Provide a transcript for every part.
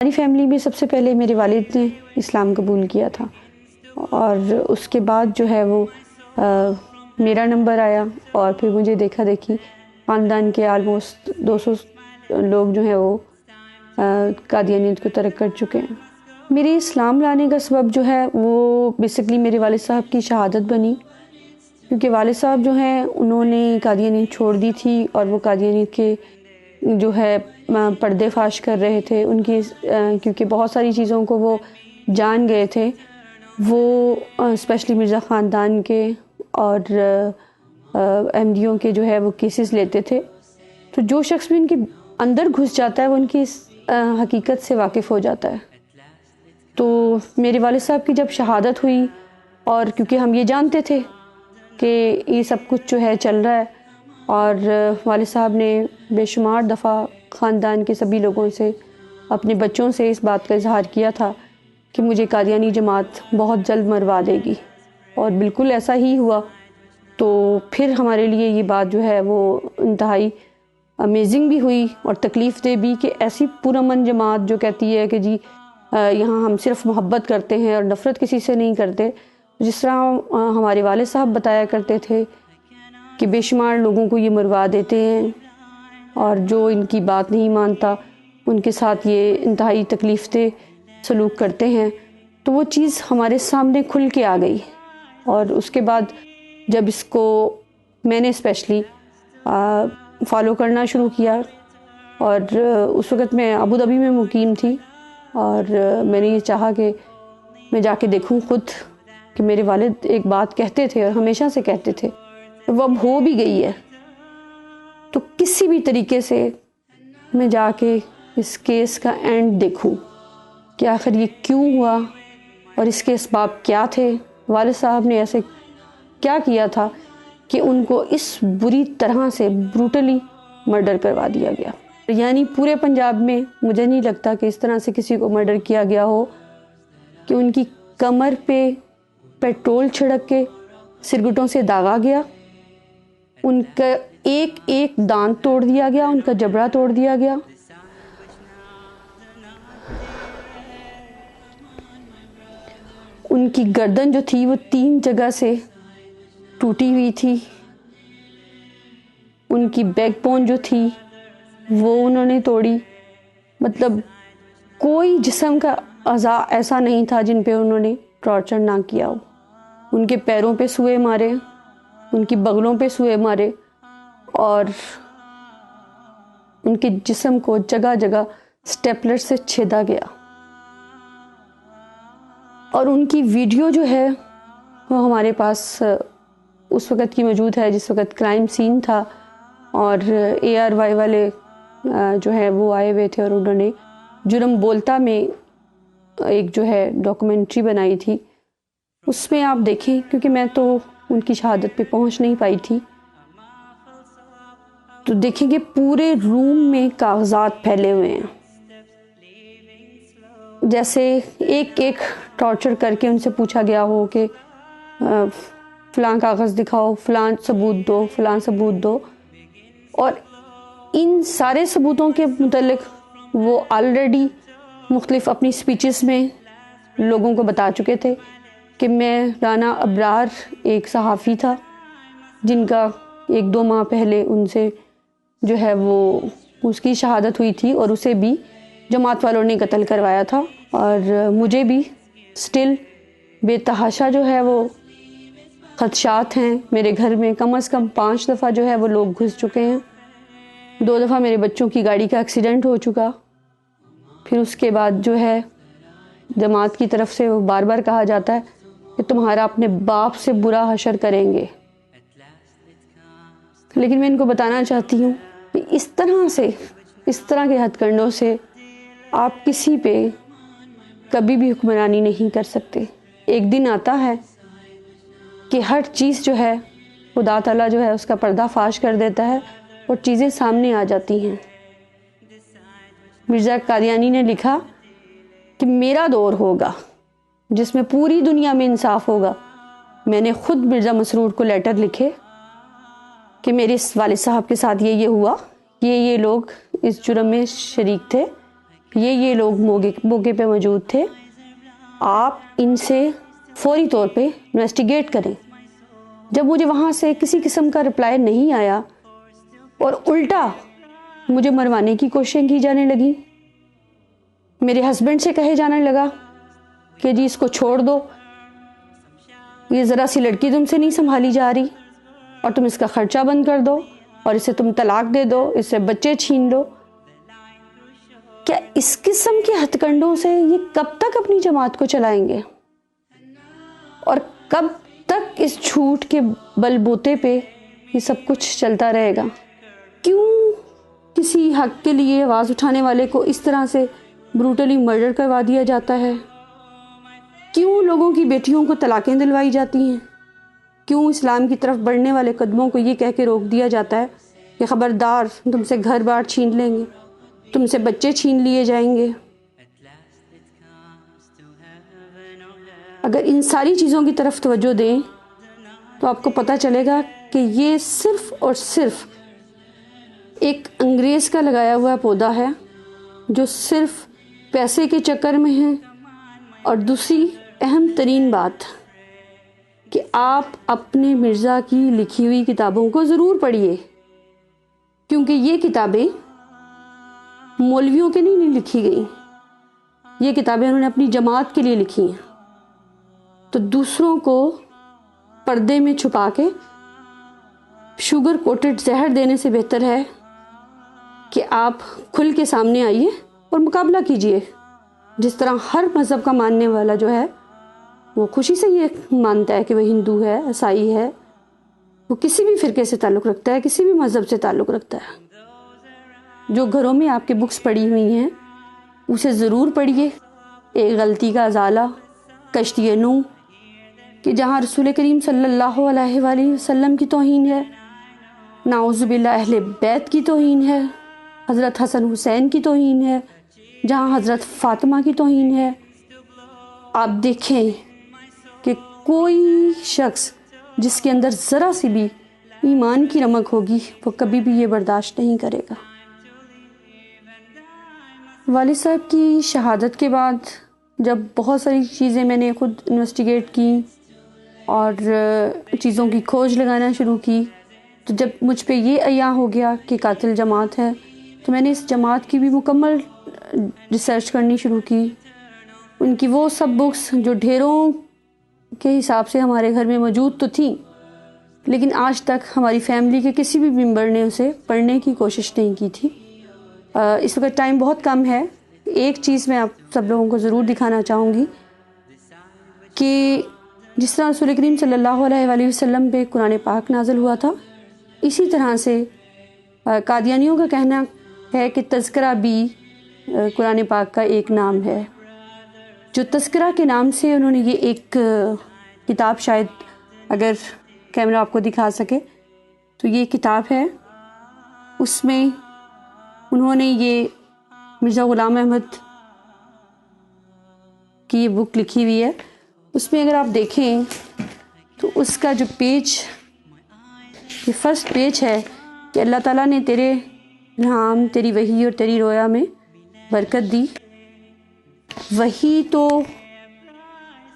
ہماری فیملی میں سب سے پہلے میرے والد نے اسلام قبول کیا تھا، اور اس کے بعد جو ہے وہ میرا نمبر آیا، اور پھر مجھے دیکھا دیکھی خاندان کے آلموسٹ 200 لوگ جو ہیں وہ قادیانیت کو ترک کر چکے ہیں۔ میری اسلام لانے کا سبب جو ہے وہ بیسکلی میرے والد صاحب کی شہادت بنی، کیونکہ والد صاحب جو ہیں انہوں نے قادیانیت چھوڑ دی تھی، اور وہ قادیانیت کے جو ہے پردے فاش کر رہے تھے ان کی، کیونکہ بہت ساری چیزوں کو وہ جان گئے تھے، وہ اسپیشلی مرزا خاندان کے اور احمدیوں کے جو ہے وہ کیسز لیتے تھے۔ تو جو شخص بھی ان کے اندر گھس جاتا ہے وہ ان کی حقیقت سے واقف ہو جاتا ہے۔ تو میرے والد صاحب کی جب شہادت ہوئی، اور کیونکہ ہم یہ جانتے تھے کہ یہ سب کچھ جو ہے چل رہا ہے، اور والد صاحب نے بے شمار دفعہ خاندان کے سبھی لوگوں سے، اپنے بچوں سے اس بات کا اظہار کیا تھا کہ مجھے قادیانی جماعت بہت جلد مروا دے گی، اور بالکل ایسا ہی ہوا۔ تو پھر ہمارے لیے یہ بات جو ہے وہ انتہائی امیزنگ بھی ہوئی اور تکلیف دہ بھی، کہ ایسی پرامن جماعت جو کہتی ہے کہ جی یہاں ہم صرف محبت کرتے ہیں اور نفرت کسی سے نہیں کرتے، جس طرح ہمارے والد صاحب بتایا کرتے تھے کہ بے شمار لوگوں کو یہ مروا دیتے ہیں، اور جو ان کی بات نہیں مانتا ان کے ساتھ یہ انتہائی تکلیف دہ سلوک کرتے ہیں۔ تو وہ چیز ہمارے سامنے کھل کے آ گئی، اور اس کے بعد جب اس کو میں نے اسپیشلی فالو کرنا شروع کیا، اور اس وقت میں ابو ظبی میں مقیم تھی، اور میں نے یہ چاہا کہ میں جا کے دیکھوں خود، کہ میرے والد ایک بات کہتے تھے اور ہمیشہ سے کہتے تھے، وہ اب ہو بھی گئی ہے، تو کسی بھی طریقے سے میں جا کے اس کیس کا اینڈ دیکھوں کہ آخر یہ کیوں ہوا اور اس کے اسباب کیا تھے، والد صاحب نے ایسے کیا کیا تھا کہ ان کو اس بری طرح سے بروٹلی مرڈر کروا دیا گیا۔ یعنی پورے پنجاب میں مجھے نہیں لگتا کہ اس طرح سے کسی کو مرڈر کیا گیا ہو کہ ان کی کمر پہ پیٹرول چھڑک کے سرگٹوں سے داغا گیا، ان کا ایک ایک دانت توڑ دیا گیا، ان کا جبڑا توڑ دیا گیا۔ ان کی گردن جو تھی وہ 3 جگہ سے ٹوٹی ہوئی تھی، ان کی بیک بون جو تھی وہ انہوں نے توڑی۔ مطلب کوئی جسم کا اعضاء ایسا نہیں تھا جن پہ انہوں نے ٹارچر نہ کیا ہو۔ ان کے پیروں پہ سوئے مارے، ان کی بغلوں پہ سوئے مارے، اور ان کے جسم کو جگہ جگہ سٹیپلر سے چھیدا گیا۔ اور ان کی ویڈیو جو ہے وہ ہمارے پاس اس وقت کی موجود ہے جس وقت کرائم سین تھا، اور ARY والے جو ہے وہ آئے ہوئے تھے، اور انہوں نے جرم بولتا میں ایک جو ہے ڈاکومنٹری بنائی تھی۔ اس میں آپ دیکھیں، کیونکہ میں تو ان کی شہادت پہ پہنچ نہیں پائی تھی، تو دیکھیں کہ پورے روم میں کاغذات پھیلے ہوئے ہیں، جیسے ایک ایک ٹارچر کر کے ان سے پوچھا گیا ہو کہ فلاں کاغذ دکھاؤ، فلاں ثبوت دو، فلاں ثبوت دو۔ اور ان سارے ثبوتوں کے متعلق وہ آلریڈی مختلف اپنی سپیچز میں لوگوں کو بتا چکے تھے کہ میں رانا ابرار ایک صحافی تھا جن کا 1-2 ماہ پہلے ان سے جو ہے وہ اس کی شہادت ہوئی تھی، اور اسے بھی جماعت والوں نے قتل کروایا تھا، اور مجھے بھی سٹل بے تحاشا جو ہے وہ خدشات ہیں۔ میرے گھر میں کم از کم 5 دفعہ جو ہے وہ لوگ گھس چکے ہیں، 2 دفعہ میرے بچوں کی گاڑی کا ایکسیڈنٹ ہو چکا۔ پھر اس کے بعد جو ہے جماعت کی طرف سے وہ بار بار کہا جاتا ہے کہ تمہارا اپنے باپ سے برا حشر کریں گے۔ لیکن میں ان کو بتانا چاہتی ہوں کہ اس طرح سے، اس طرح کے ہتھ کنڈوں سے آپ کسی پہ کبھی بھی حکمرانی نہیں کر سکتے۔ ایک دن آتا ہے کہ ہر چیز جو ہے خدا تعالیٰ جو ہے اس کا پردہ فاش کر دیتا ہے، اور چیزیں سامنے آ جاتی ہیں۔ مرزا قادیانی نے لکھا کہ میرا دور ہوگا جس میں پوری دنیا میں انصاف ہوگا۔ میں نے خود مرزا مسرور کو لیٹر لکھے کہ میرے والد صاحب کے ساتھ یہ ہوا، یہ لوگ اس جرم میں شریک تھے، یہ لوگ موقع پہ موجود تھے، آپ ان سے فوری طور پہ انویسٹیگیٹ کریں۔ جب مجھے وہاں سے کسی قسم کا رپلائی نہیں آیا اور الٹا مجھے مروانے کی کوششیں کی جانے لگی، میرے ہسبینڈ سے کہے جانے لگا کہ جی اس کو چھوڑ دو، یہ ذرا سی لڑکی تم سے نہیں سنبھالی جا رہی، اور تم اس کا خرچہ بند کر دو، اور اسے تم طلاق دے دو، اس سے بچے چھین لو۔ کیا اس قسم کے ہتھ کنڈوں سے یہ کب تک اپنی جماعت کو چلائیں گے، اور کب تک اس جھوٹ کے بل بوتے پہ یہ سب کچھ چلتا رہے گا؟ کیوں کسی حق کے لیے آواز اٹھانے والے کو اس طرح سے بروٹلی مرڈر کروا دیا جاتا ہے؟ کیوں لوگوں کی بیٹیوں کو طلاقیں دلوائی جاتی ہیں؟ کیوں اسلام کی طرف بڑھنے والے قدموں کو یہ کہہ کے روک دیا جاتا ہے کہ خبردار تم سے گھر بار چھین لیں گے، تم سے بچے چھین لیے جائیں گے؟ اگر ان ساری چیزوں کی طرف توجہ دیں تو آپ کو پتہ چلے گا کہ یہ صرف اور صرف ایک انگریز کا لگایا ہوا پودا ہے جو صرف پیسے کے چکر میں ہے۔ اور دوسری اہم ترین بات کہ آپ اپنے مرزا کی لکھی ہوئی کتابوں کو ضرور پڑھیے، کیونکہ یہ کتابیں مولویوں کے نہیں لکھی گئی، یہ کتابیں انہوں نے اپنی جماعت کے لیے لکھی ہیں۔ تو دوسروں کو پردے میں چھپا کے شوگر کوٹڈ زہر دینے سے بہتر ہے کہ آپ کھل کے سامنے آئیے اور مقابلہ کیجئے۔ جس طرح ہر مذہب کا ماننے والا جو ہے وہ خوشی سے یہ مانتا ہے کہ وہ ہندو ہے، عیسائی ہے، وہ کسی بھی فرقے سے تعلق رکھتا ہے، کسی بھی مذہب سے تعلق رکھتا ہے۔ جو گھروں میں آپ کے بکس پڑھی ہوئی ہیں اسے ضرور پڑھیے۔ ایک غلطی کا ازالہ، کشتی نوح، کہ جہاں رسول کریم صلی اللہ علیہ وآلہ وسلم کی توہین ہے، نعوذ باللہ اہل بیت کی توہین ہے، حضرت حسن حسین کی توہین ہے، جہاں حضرت فاطمہ کی توہین ہے، آپ دیکھیں کہ کوئی شخص جس کے اندر ذرا سی بھی ایمان کی رمق ہوگی وہ کبھی بھی یہ برداشت نہیں کرے گا۔ والد صاحب کی شہادت کے بعد جب بہت ساری چیزیں میں نے خود انویسٹیگیٹ کی اور چیزوں کی کھوج لگانا شروع کی، تو جب مجھ پہ یہ عیاں ہو گیا کہ قاتل جماعت ہے، تو میں نے اس جماعت کی بھی مکمل ریسرچ کرنی شروع کی۔ ان کی وہ سب بکس جو ڈھیروں کے حساب سے ہمارے گھر میں موجود تو تھیں، لیکن آج تک ہماری فیملی کے کسی بھی ممبر نے اسے پڑھنے کی کوشش نہیں کی تھی۔ اس وقت ٹائم بہت کم ہے، ایک چیز میں آپ سب لوگوں کو ضرور دکھانا چاہوں گی کہ جس طرح رسول کریم صلی اللہ علیہ وآلہ وسلم پہ قرآن پاک نازل ہوا تھا، اسی طرح سے قادیانیوں کا کہنا ہے کہ تذکرہ بھی قرآن پاک کا ایک نام ہے۔ جو تذکرہ کے نام سے انہوں نے یہ ایک کتاب، شاید اگر کیمرہ آپ کو دکھا سکے تو یہ کتاب ہے، اس میں انہوں نے یہ مرزا غلام احمد کی یہ بک لکھی ہوئی ہے۔ اس میں اگر آپ دیکھیں تو اس کا جو پیج، یہ فرسٹ پیج ہے کہ اللہ تعالیٰ نے تیرے الہام، تیری وحی اور تیری رویا میں برکت دی۔ وحی تو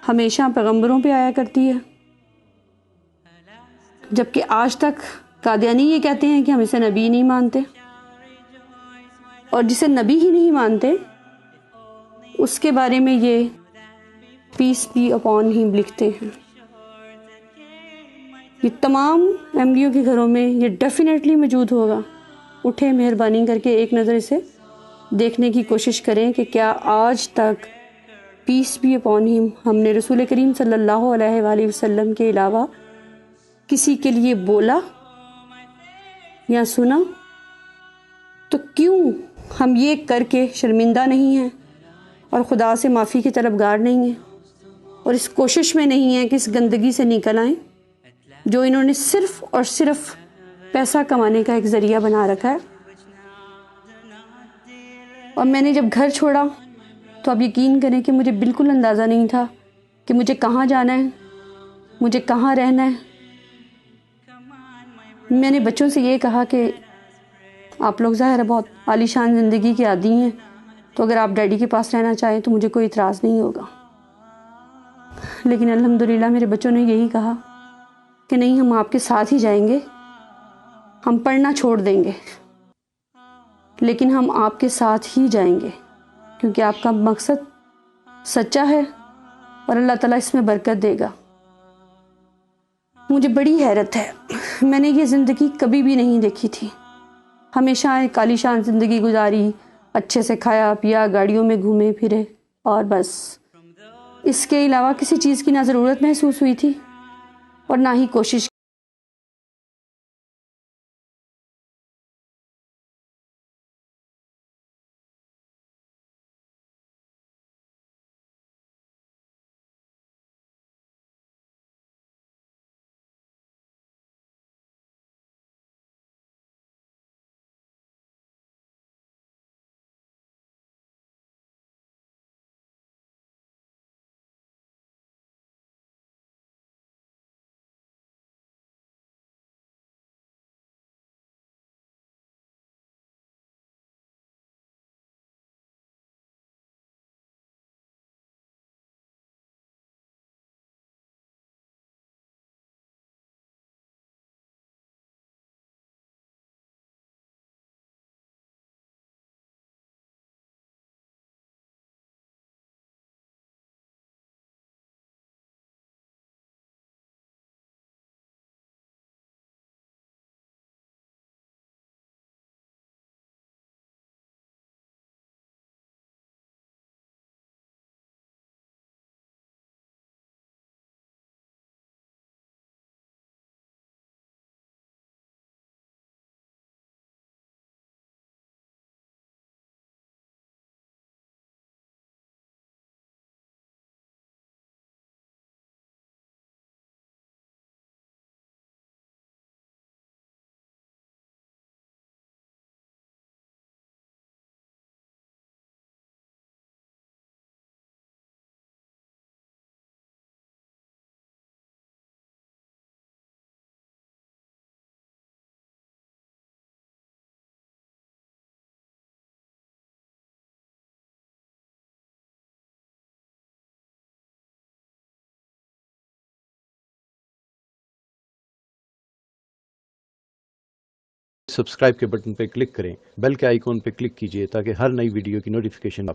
ہمیشہ پیغمبروں پہ آیا کرتی ہے، جبکہ آج تک قادیانی یہ کہتے ہیں کہ ہم اسے نبی نہیں مانتے، اور جسے نبی ہی نہیں مانتے اس کے بارے میں یہ پیس بی اپون ہم لکھتے ہیں۔ یہ تمام احمدیوں کے گھروں میں یہ ڈیفینیٹلی موجود ہوگا۔ اٹھیں مہربانی کر کے ایک نظر اسے دیکھنے کی کوشش کریں کہ کیا آج تک پیس بی اپون ہم نے رسول کریم صلی اللہ علیہ وآلہ وسلم کے علاوہ کسی کے لیے بولا یا سنا؟ تو کیوں ہم یہ کر کے شرمندہ نہیں ہیں اور خدا سے معافی کی طلبگار نہیں ہیں، اور اس کوشش میں نہیں ہیں کہ اس گندگی سے نکل آئیں جو انہوں نے صرف اور صرف پیسہ کمانے کا ایک ذریعہ بنا رکھا ہے۔ اور میں نے جب گھر چھوڑا تو آپ یقین کریں کہ مجھے بالکل اندازہ نہیں تھا کہ مجھے کہاں جانا ہے، مجھے کہاں رہنا ہے۔ میں نے بچوں سے یہ کہا کہ آپ لوگ ظاہر ہے بہت عالی شان زندگی کے عادی ہیں، تو اگر آپ ڈیڈی کے پاس رہنا چاہیں تو مجھے کوئی اعتراض نہیں ہوگا. لیکن الحمدللہ میرے بچوں نے یہی کہا کہ نہیں، ہم آپ کے ساتھ ہی جائیں گے، ہم پڑھنا چھوڑ دیں گے لیکن ہم آپ کے ساتھ ہی جائیں گے، کیونکہ آپ کا مقصد سچا ہے اور اللہ تعالیٰ اس میں برکت دے گا. مجھے بڑی حیرت ہے، میں نے یہ زندگی کبھی بھی نہیں دیکھی تھی. ہمیشہ ایک عالی شان زندگی گزاری، اچھے سے کھایا پیا، گاڑیوں میں گھومے پھرے، اور بس اس کے علاوہ کسی چیز کی نہ ضرورت محسوس ہوئی تھی اور نہ ہی کوشش. سبسکرائب کے بٹن پہ کلک کریں، بیل کے آئیکن پہ کلک کیجئے تاکہ ہر نئی ویڈیو کی نوٹیفیکیشن آپ